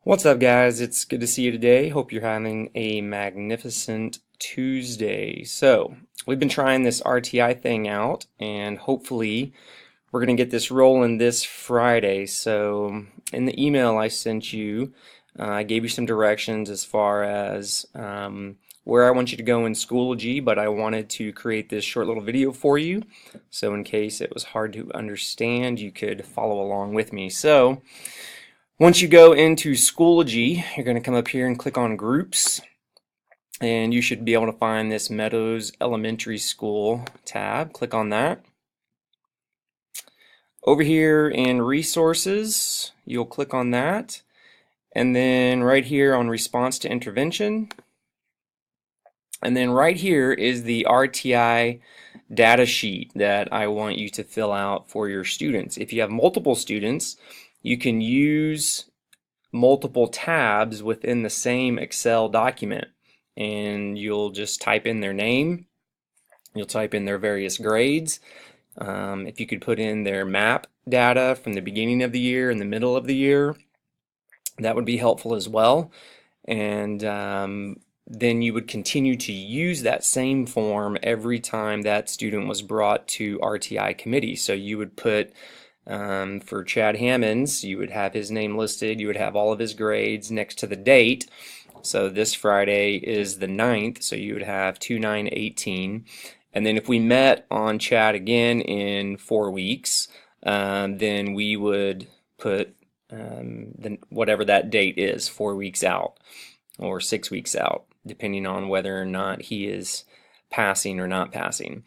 What's up, guys? It's good to see you today. Hope you're having a magnificent Tuesday. So, we've been trying this RTI thing out, and hopefully we're going to get this rolling this Friday. So, in the email I sent you, I gave you some directions as far as where I want you to go in Schoology, but I wanted to create this short little video for you. So, in case it was hard to understand, you could follow along with me. So, once you go into Schoology, you're going to come up here and click on Groups, and you should be able to find this Meadows Elementary School tab. Click on that. Over here in Resources, you'll click on that, and then right here on Response to Intervention, and then right here is the RTI data sheet that I want you to fill out for your students. If you have multiple students, you can use multiple tabs within the same Excel document, and you'll just type in their name, you'll type in their various grades. If you could put in their map data from the beginning of the year and the middle of the year, that would be helpful as well. And then you would continue to use that same form every time that student was brought to RTI committee. So you would put for Chad Hammonds, you would have his name listed, you would have all of his grades next to the date. So this Friday is the 9th, so you would have 2/9/18. And then if we met on Chad again in 4 weeks, then we would put whatever that date is, 4 weeks out or 6 weeks out, depending on whether or not he is passing or not passing.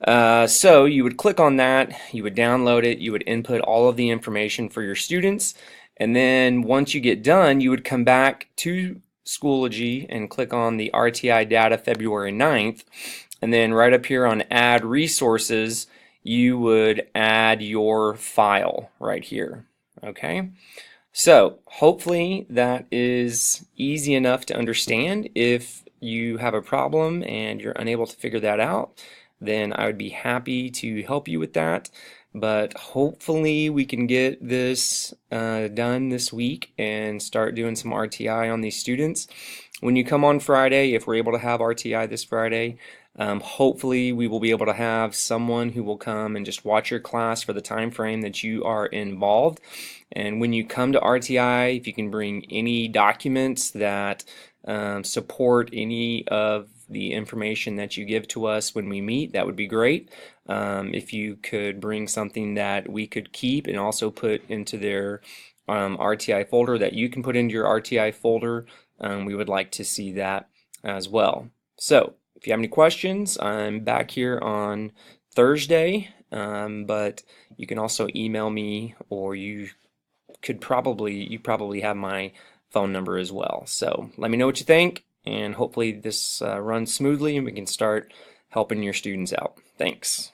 So you would click on that, you would download it, you would input all of the information for your students, and then once you get done, you would come back to Schoology and click on the RTI data February 9th, and then right up here on Add Resources, you would add your file right here. Okay? So hopefully that is easy enough to understand. If you have a problem and you're unable to figure that out, then I would be happy to help you with that. But hopefully we can get this done this week and start doing some RTI on these students. When you come on Friday, if we're able to have RTI this Friday, hopefully we will be able to have someone who will come and just watch your class for the time frame that you are involved. And when you come to RTI, if you can bring any documents that support any of the information that you give to us when we meet, that would be great. If you could bring something that we could keep and also put into their RTI folder, that you can put into your RTI folder, we would like to see that as well. So if you have any questions, I'm back here on Thursday, but you can also email me, or you probably have my phone number as well. So let me know what you think, and hopefully this runs smoothly and we can start helping your students out. Thanks.